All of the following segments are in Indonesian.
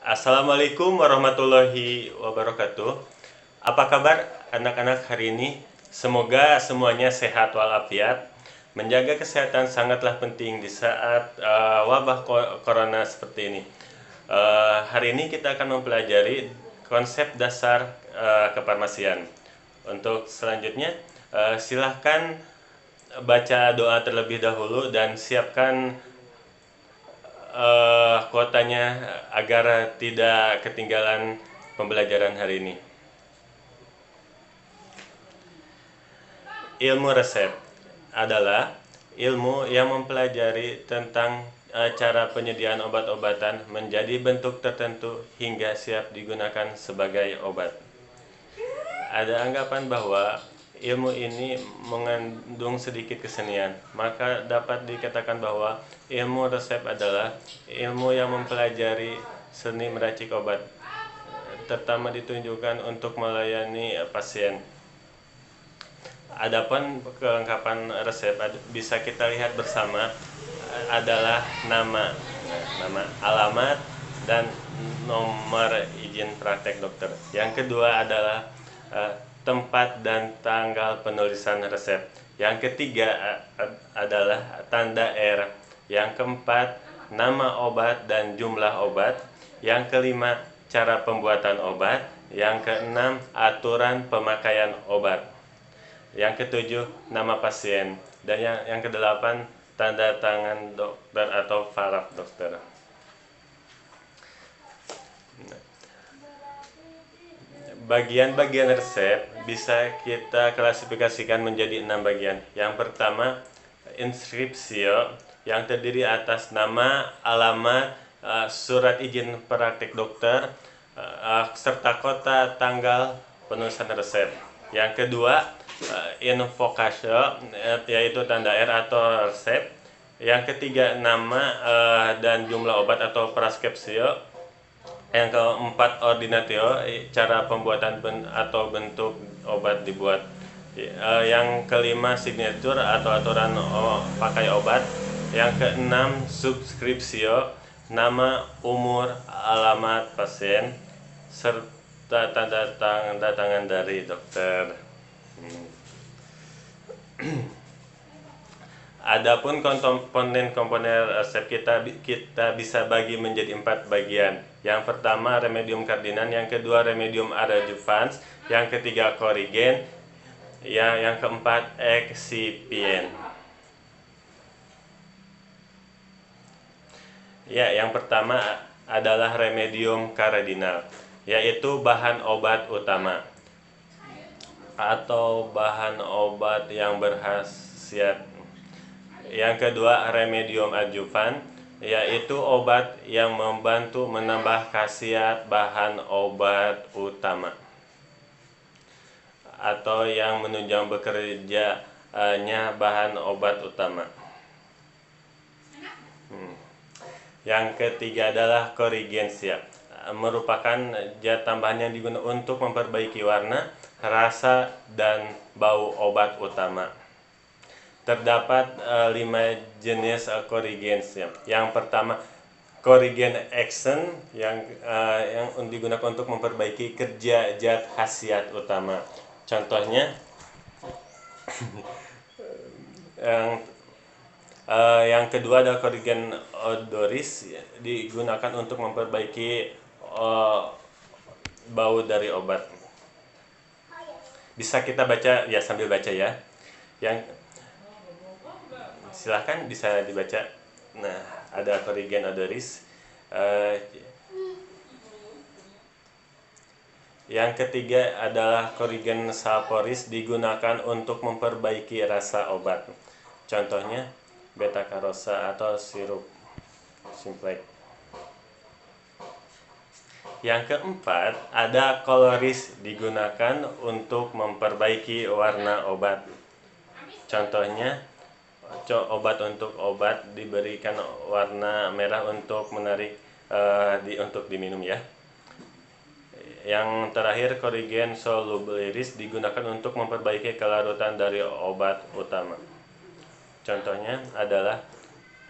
Assalamualaikum warahmatullahi wabarakatuh. Apa kabar anak-anak hari ini? Semoga semuanya sehat walafiat. Menjaga kesehatan sangatlah penting di saat wabah corona seperti ini. Hari ini kita akan mempelajari konsep dasar kefarmasian. Untuk selanjutnya, silahkan baca doa terlebih dahulu dan siapkan kuotanya agar tidak ketinggalan pembelajaran hari ini. Ilmu resep adalah ilmu yang mempelajari tentang cara penyediaan obat-obatan menjadi bentuk tertentu hingga siap digunakan sebagai obat. Ada anggapan bahwa ilmu ini mengandung sedikit kesenian, maka dapat dikatakan bahwa ilmu resep adalah ilmu yang mempelajari seni meracik obat, terutama ditunjukkan untuk melayani pasien. Adapun kelengkapan resep bisa kita lihat bersama adalah nama, alamat, dan nomor izin praktek dokter. Yang kedua adalah tempat dan tanggal penulisan resep. Yang ketiga adalah tanda R. Yang keempat, nama obat dan jumlah obat. Yang kelima, cara pembuatan obat. Yang keenam, aturan pemakaian obat. Yang ketujuh, nama pasien. Dan yang kedelapan, tanda tangan dokter atau falaf dokter. Bagian-bagian resep bisa kita klasifikasikan menjadi 6 bagian. Yang pertama, inskripsio, yang terdiri atas nama, alamat, surat izin praktik dokter, serta kota tanggal penulisan resep. Yang kedua, invokasio, yaitu tanda R atau resep. Yang ketiga, nama dan jumlah obat atau preskripsio. Yang keempat, ordinatio, cara pembuatan atau bentuk obat dibuat. Yang kelima, signature atau aturan pakai obat. Yang keenam, subskripsio, nama, umur, alamat pasien, serta tanda tangan dari dokter. Adapun komponen resep kita bisa bagi menjadi 4 bagian. Yang pertama, remedium kardinal, yang kedua remedium adjuvans, yang ketiga korigen, yang keempat eksipien. Ya, yang pertama adalah remedium kardinal, yaitu bahan obat utama atau bahan obat yang berkhasiat. Yang kedua, remedium adjuvan, yaitu obat yang membantu menambah khasiat bahan obat utama atau yang menunjang bekerjanya bahan obat utama. Yang ketiga adalah korigensia, merupakan zat tambahan yang digunakan untuk memperbaiki warna, rasa, dan bau obat utama. Terdapat 5 jenis korigensia. Yang pertama, korigen action yang digunakan untuk memperbaiki kerja zat khasiat utama. Contohnya, yang kedua adalah korigen odoris, digunakan untuk memperbaiki bau dari obat. Bisa kita baca ya, sambil baca ya. Silahkan bisa dibaca. Nah, ada korigen odoris. Yang ketiga adalah korigen saporis, digunakan untuk memperbaiki rasa obat. Contohnya beta karosa atau sirup simplex. Yang keempat ada koloris, digunakan untuk memperbaiki warna obat. Contohnya obat diberikan warna merah untuk menarik untuk diminum ya. Yang terakhir, korigen solubilis, digunakan untuk memperbaiki kelarutan dari obat utama. Contohnya adalah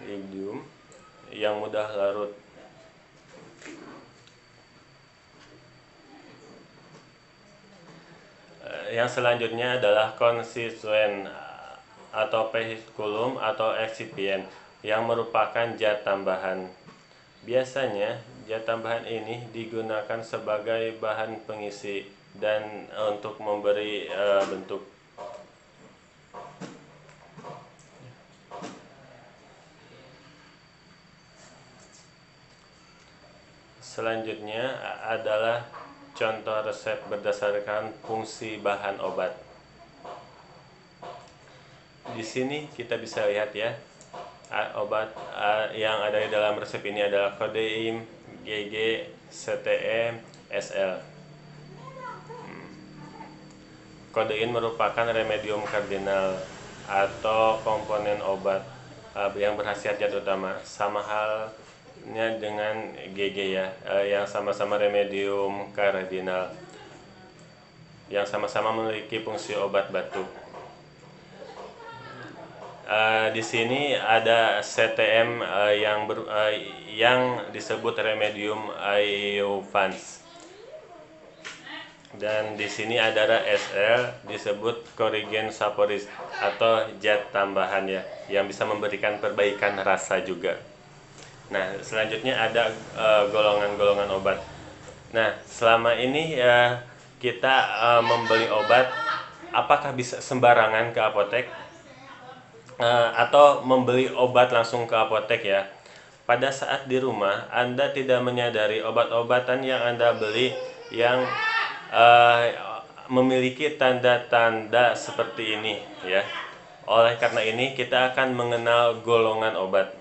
lidium yang mudah larut. Yang selanjutnya adalah konstituen atau vehikulum atau eksipien yang merupakan zat tambahan. Biasanya zat tambahan ini digunakan sebagai bahan pengisi dan untuk memberi bentuk. Selanjutnya adalah contoh resep berdasarkan fungsi bahan obat. Di sini kita bisa lihat ya, obat yang ada di dalam resep ini adalah kodein, GG, CTM, SL. Kodein merupakan remedium kardinal atau komponen obat yang berkhasiat zat utama, sama halnya dengan GG ya, yang sama-sama remedium kardinal, yang sama-sama memiliki fungsi obat batuk. Di sini ada CTM yang disebut remedium iovans, dan di sini ada SL disebut korigen saporis atau zat tambahan ya, yang bisa memberikan perbaikan rasa juga. Nah, selanjutnya ada golongan-golongan obat. Nah, selama ini kita membeli obat, apakah bisa sembarangan ke apotek atau membeli obat langsung ke apotek ya? Pada saat di rumah Anda tidak menyadari obat-obatan yang Anda beli yang memiliki tanda-tanda seperti ini ya. Oleh karena ini kita akan mengenal golongan obat.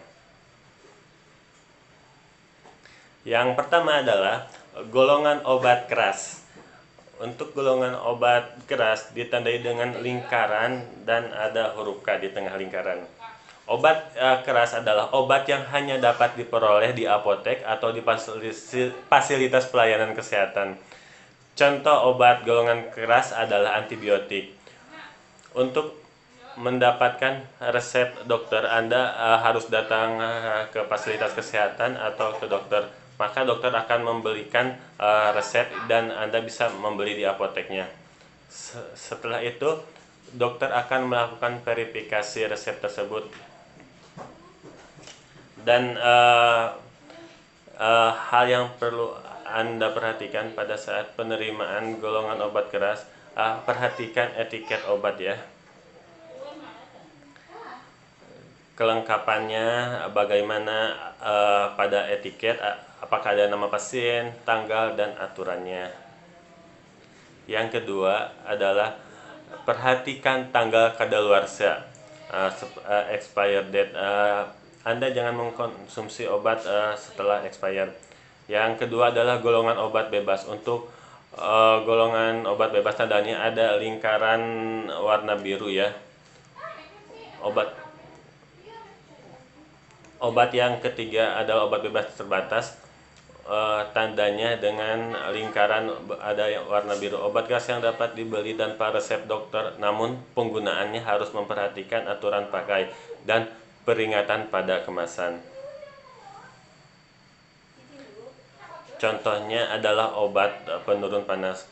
Yang pertama adalah golongan obat keras. Untuk golongan obat keras ditandai dengan lingkaran dan ada huruf K di tengah lingkaran. Obat keras adalah obat yang hanya dapat diperoleh di apotek atau di fasilitas pelayanan kesehatan. Contoh obat golongan keras adalah antibiotik. Untuk mendapatkan resep dokter, Anda harus datang ke fasilitas kesehatan atau ke dokter. Maka dokter akan memberikan resep dan Anda bisa membeli di apoteknya. Setelah itu, dokter akan melakukan verifikasi resep tersebut. Dan hal yang perlu Anda perhatikan pada saat penerimaan golongan obat keras, perhatikan etiket obat ya. Kelengkapannya bagaimana pada etiket, apakah ada nama pasien, tanggal, dan aturannya. Yang kedua adalah perhatikan tanggal kadaluarsa, expired date. Anda jangan mengkonsumsi obat setelah expired. Yang kedua adalah golongan obat bebas. Untuk golongan obat bebas tandanya ada lingkaran warna biru ya. Obat yang ketiga adalah obat bebas terbatas, tandanya dengan lingkaran ada yang warna biru. Obat keras yang dapat dibeli tanpa resep dokter, namun penggunaannya harus memperhatikan aturan pakai dan peringatan pada kemasan. Contohnya adalah obat penurun panas.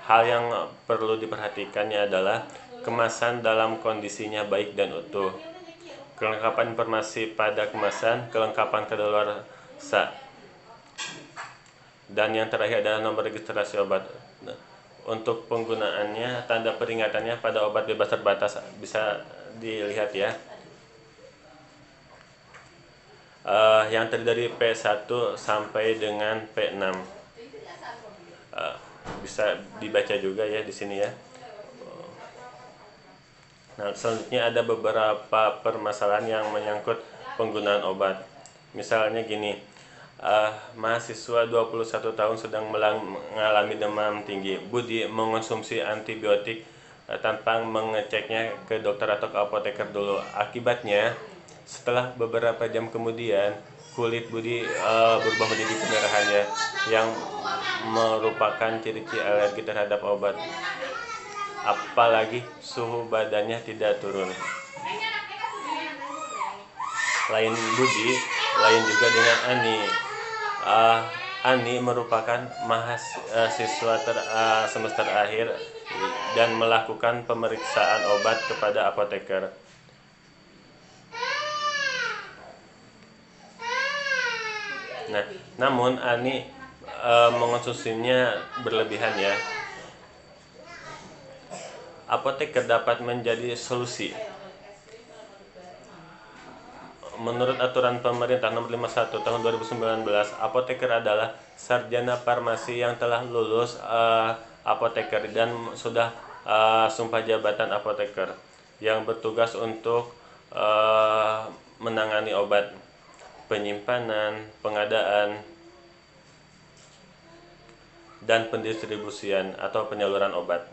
Hal yang perlu diperhatikannya adalah kemasan dalam kondisinya baik dan utuh, kelengkapan informasi pada kemasan, kelengkapan kadaluarsa, dan yang terakhir adalah nomor registrasi obat. Untuk penggunaannya, tanda peringatannya pada obat bebas terbatas bisa dilihat ya. Yang terdiri dari P1 sampai dengan P6. Bisa dibaca juga ya di sini ya. Nah, selanjutnya ada beberapa permasalahan yang menyangkut penggunaan obat. Misalnya gini, mahasiswa 21 tahun sedang mengalami demam tinggi. Budi mengonsumsi antibiotik tanpa mengeceknya ke dokter atau ke apoteker dulu. Akibatnya, setelah beberapa jam kemudian, kulit Budi berubah menjadi kemerahan ya, yang merupakan ciri-ciri alergi terhadap obat. Apalagi suhu badannya tidak turun. Lain Budi, lain juga dengan Ani. Ani merupakan mahasiswa semester akhir dan melakukan pemeriksaan obat kepada apoteker. Nah, namun Ani mengonsumsinya berlebihan ya. Apoteker dapat menjadi solusi. Menurut aturan pemerintah nomor 51 tahun 2019, apoteker adalah sarjana farmasi yang telah lulus apoteker dan sudah sumpah jabatan apoteker yang bertugas untuk menangani obat, penyimpanan, pengadaan, dan pendistribusian atau penyaluran obat.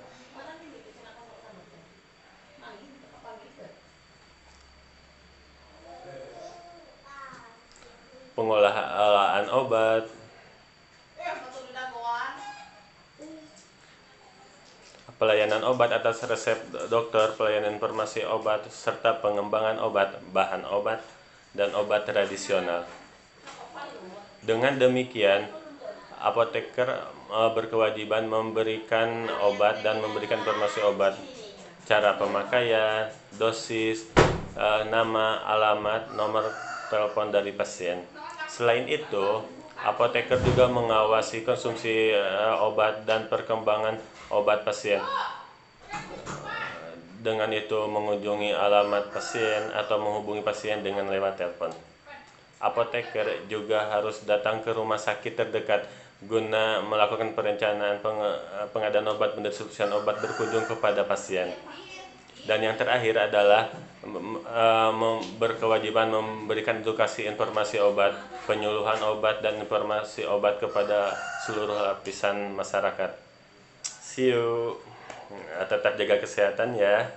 Pengolahan obat, pelayanan obat atas resep dokter, pelayanan informasi obat, serta pengembangan obat, bahan obat, dan obat tradisional. Dengan demikian, apoteker berkewajiban memberikan obat dan memberikan informasi obat, cara pemakaian, dosis, nama, alamat, nomor telepon dari pasien. Selain itu, apoteker juga mengawasi konsumsi obat dan perkembangan obat pasien. Dengan itu mengunjungi alamat pasien atau menghubungi pasien dengan lewat telepon. Apoteker juga harus datang ke rumah sakit terdekat guna melakukan perencanaan pengadaan obat, pendistribusian obat, berkunjung kepada pasien. Dan yang terakhir adalah berkewajiban memberikan edukasi informasi obat, penyuluhan obat, dan informasi obat kepada seluruh lapisan masyarakat. See you. Tetap jaga kesehatan ya.